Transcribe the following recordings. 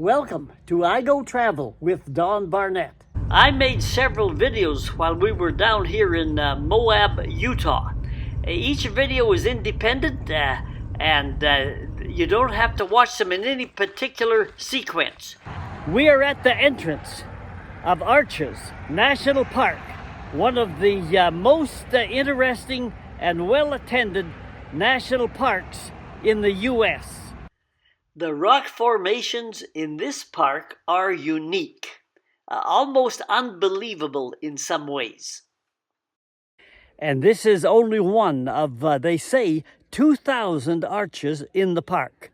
Welcome to I Go Travel with Don Barnett. I made several videos while we were down here in Moab, Utah. Each video is independent and you don't have to watch them in any particular sequence. We are at the entrance of Arches National Park, one of the most interesting and well-attended national parks in the U.S. The rock formations in this park are unique, almost unbelievable in some ways. And this is only one of, they say, 2,000 arches in the park.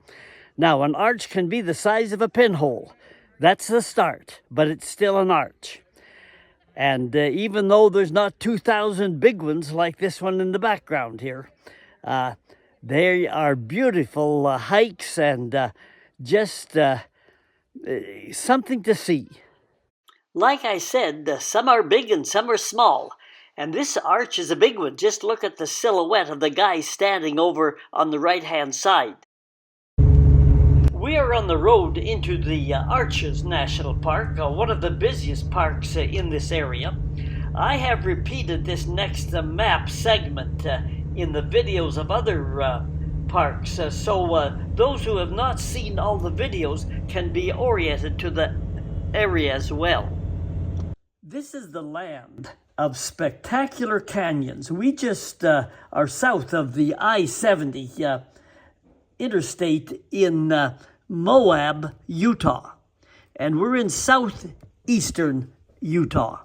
Now, an arch can be the size of a pinhole. That's the start, but it's still an arch. And even though there's not 2,000 big ones like this one in the background here, they are beautiful hikes and just something to see. Like I said, some are big and some are small. And this arch is a big one. Just look at the silhouette of the guy standing over on the right-hand side. We are on the road into the Arches National Park, one of the busiest parks in this area. I have repeated this next map segment in the videos of other parks, so those who have not seen all the videos can be oriented to the area as well. This is the land of spectacular canyons. We just are south of the I-70 interstate in Moab, Utah, and we're in southeastern Utah.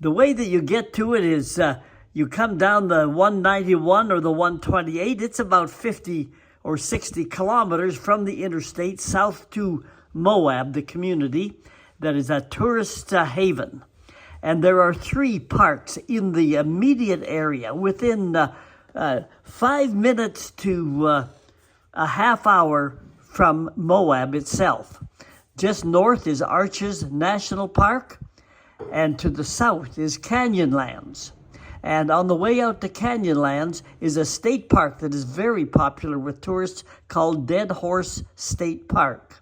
The way that you get to it is you come down the 191 or the 128. It's about 50 or 60 kilometers from the interstate south to Moab, the community that is a tourist haven. And there are 3 parks in the immediate area within 5 minutes to a half hour from Moab itself. Just north is Arches National Park, and to the south is Canyonlands. And on the way out to Canyonlands is a state park that is very popular with tourists called Dead Horse State Park.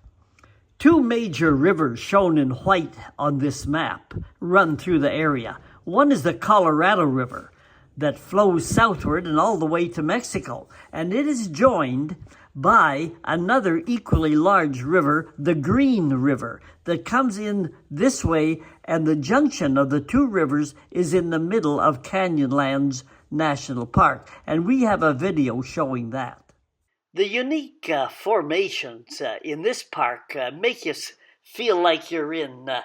2 major rivers shown in white on this map run through the area. One is the Colorado River that flows southward and all the way to Mexico, and it is joined by another equally large river, the Green River, that comes in this way, and the junction of the 2 rivers is in the middle of Canyonlands National Park, and we have a video showing that. The unique formations in this park make you feel like you're in a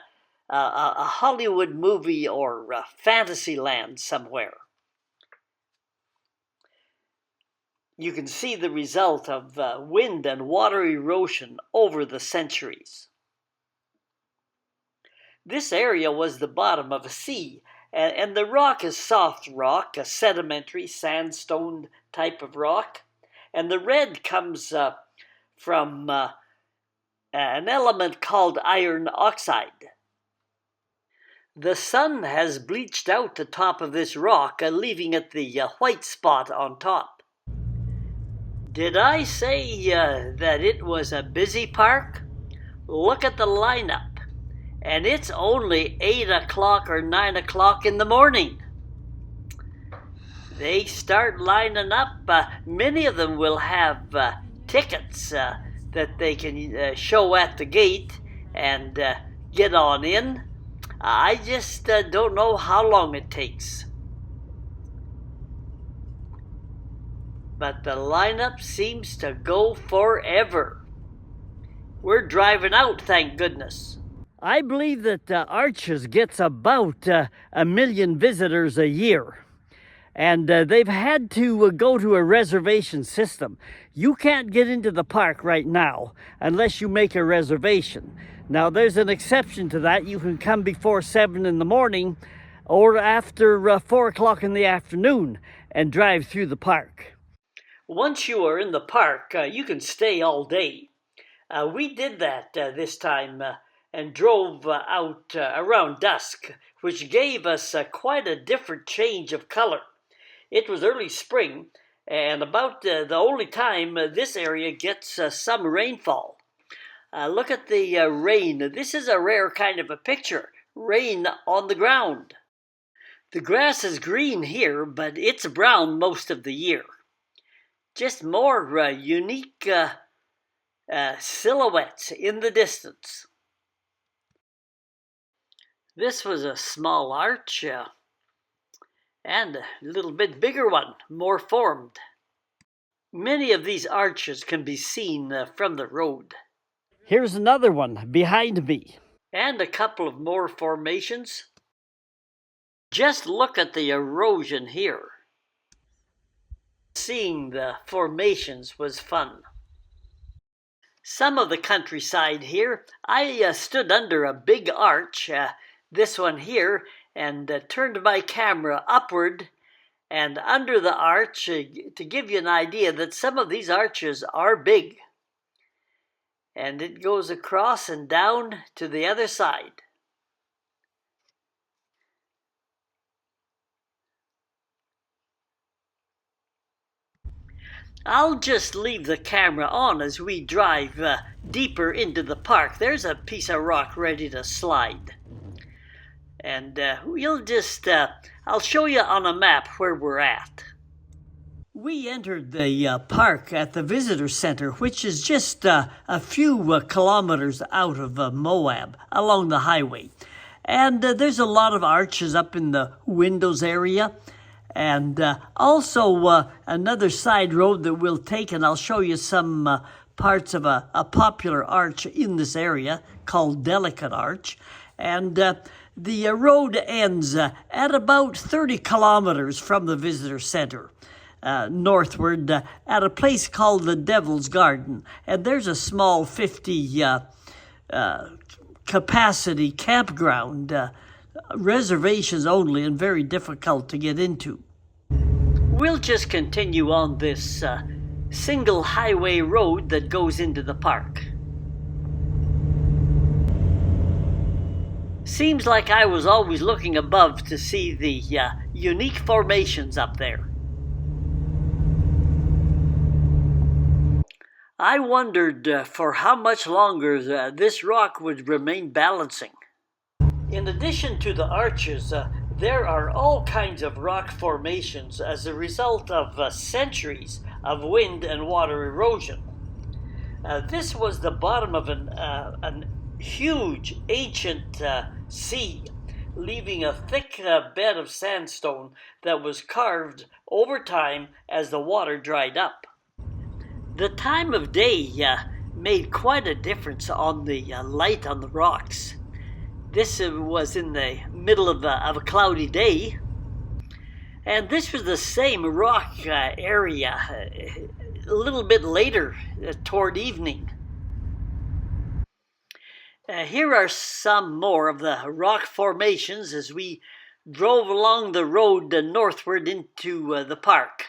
Hollywood movie or fantasy land somewhere. You can see the result of wind and water erosion over the centuries. This area was the bottom of a sea, and the rock is soft rock, a sedimentary sandstone type of rock. And the red comes from an element called iron oxide. The sun has bleached out the top of this rock, leaving it the white spot on top. Did I say that it was a busy park? Look at the lineup, and it's only 8 o'clock or 9 o'clock in the morning. They start lining up. Many of them will have tickets that they can show at the gate and get on in. I just don't know how long it takes. But the lineup seems to go forever. We're driving out, thank goodness. I believe that Arches gets about 1 million visitors a year. And they've had to go to a reservation system. You can't get into the park right now unless you make a reservation. Now, there's an exception to that. You can come before 7 in the morning or after 4 o'clock in the afternoon and drive through the park. Once you are in the park, you can stay all day. We did that this time and drove out around dusk, which gave us quite a different change of color. It was early spring, and about the only time this area gets some rainfall. Look at the rain. This is a rare kind of a picture. Rain on the ground. The grass is green here, but it's brown most of the year. Just more unique silhouettes in the distance. This was a small arch and a little bit bigger one, more formed. Many of these arches can be seen from the road. Here's another one behind me. And a couple of more formations. Just look at the erosion here. Seeing the formations was fun. Some of the countryside here, I stood under a big arch, this one here, and turned my camera upward and under the arch to give you an idea that some of these arches are big. And it goes across and down to the other side. I'll just leave the camera on as we drive deeper into the park. There's a piece of rock ready to slide. And I'll show you on a map where we're at. We entered the park at the visitor center, which is just a few kilometers out of Moab along the highway. And there's a lot of arches up in the windows area. And also another side road that we'll take, and I'll show you some parts of a popular arch in this area called Delicate Arch. And the road ends at about 30 kilometers from the visitor center, northward at a place called the Devil's Garden. And there's a small 50 capacity campground, reservations only, and very difficult to get into. We'll just continue on this single highway road that goes into the park. Seems like I was always looking above to see the unique formations up there. I wondered for how much longer this rock would remain balancing. In addition to the arches, there are all kinds of rock formations as a result of centuries of wind and water erosion. This was the bottom of an huge ancient sea, leaving a thick bed of sandstone that was carved over time as the water dried up. The time of day made quite a difference on the light on the rocks. This was in the middle of a cloudy day, and this was the same rock area a little bit later toward evening. Here are some more of the rock formations as we drove along the road northward into the park.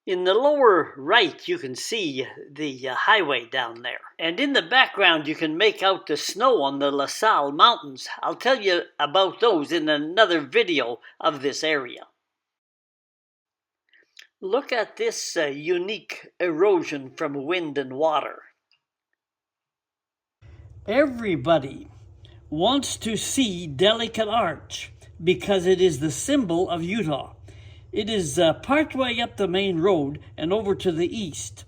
In the lower right, you can see the highway down there. And in the background, you can make out the snow on the La Salle Mountains. I'll tell you about those in another video of this area. Look at this unique erosion from wind and water. Everybody wants to see Delicate Arch because it is the symbol of Utah. It is partway up the main road and over to the east.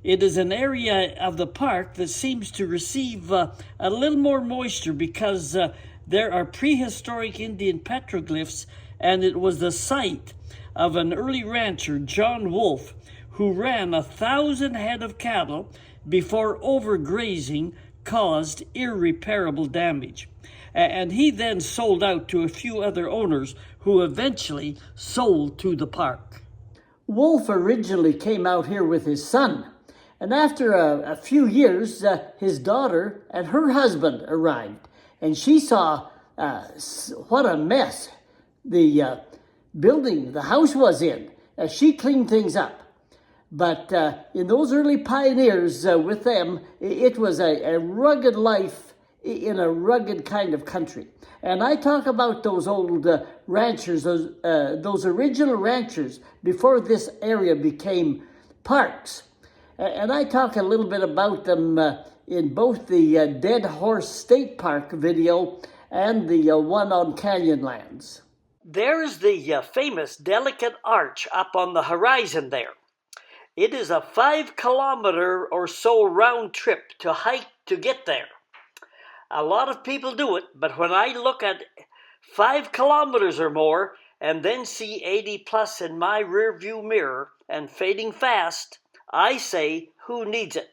It is an area of the park that seems to receive a little more moisture because there are prehistoric Indian petroglyphs, and it was the site of an early rancher, John Wolfe, who ran 1,000 head of cattle before overgrazing caused irreparable damage. And he then sold out to a few other owners who eventually sold to the park. Wolfe originally came out here with his son, and after a few years, his daughter and her husband arrived, and she saw what a mess the building, the house was in. She cleaned things up. But in those early pioneers with them, it was a rugged life in a rugged kind of country. And I talk about those old ranchers, those original ranchers before this area became parks. And I talk a little bit about them in both the Dead Horse State Park video and the one on Canyonlands. There's the famous Delicate Arch up on the horizon there. It is a 5-kilometer or so round trip to hike to get there. A lot of people do it, but when I look at 5 kilometers or more and then see 80 plus in my rearview mirror and fading fast, I say, who needs it?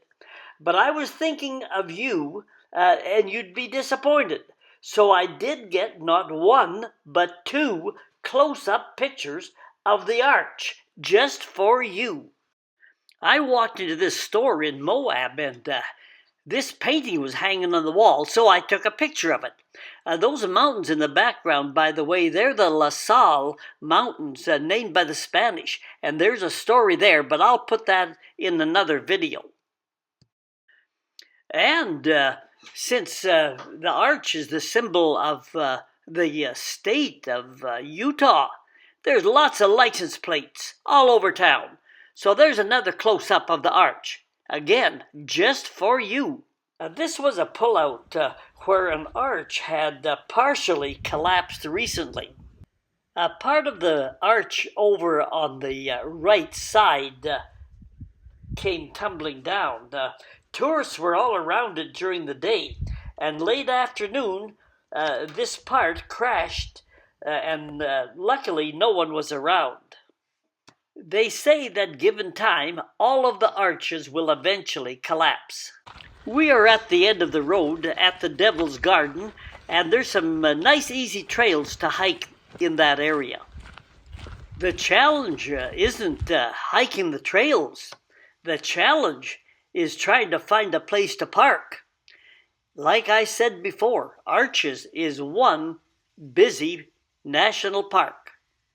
But I was thinking of you, and you'd be disappointed. So I did get not one, but 2 close-up pictures of the arch, just for you. I walked into this store in Moab, and this painting was hanging on the wall, so I took a picture of it. Those mountains in the background, by the way, they're the La Salle Mountains, named by the Spanish, and there's a story there, but I'll put that in another video. And since the arch is the symbol of the state of Utah, there's lots of license plates all over town. So there's another close-up of the arch. Again, just for you. This was a pullout where an arch had partially collapsed recently. Part of the arch over on the right side came tumbling down. Tourists were all around it during the day, and late afternoon this part crashed, and luckily no one was around. They say that given time, all of the arches will eventually collapse. We are at the end of the road at the Devil's Garden, and there's some nice easy trails to hike in that area. The challenge isn't hiking the trails. The challenge is trying to find a place to park. Like I said before, Arches is one busy national park,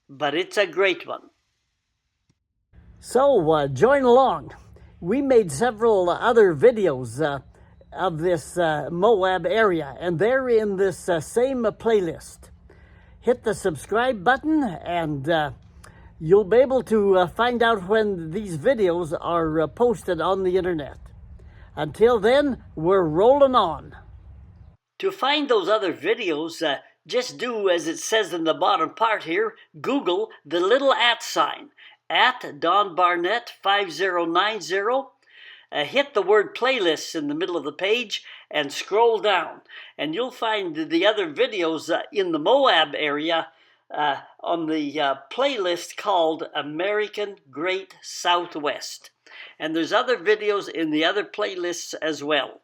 but it's a great one. So join along. We made several other videos of this Moab area, and they're in this same playlist. Hit the subscribe button, and you'll be able to find out when these videos are posted on the internet. Until then, we're rolling on. To find those other videos, just do as it says in the bottom part here, Google the little @ sign, @Don Barnett 5090. Hit the word playlists in the middle of the page and scroll down, and you'll find the other videos in the Moab area on the playlist called American Great Southwest. And there's other videos in the other playlists as well.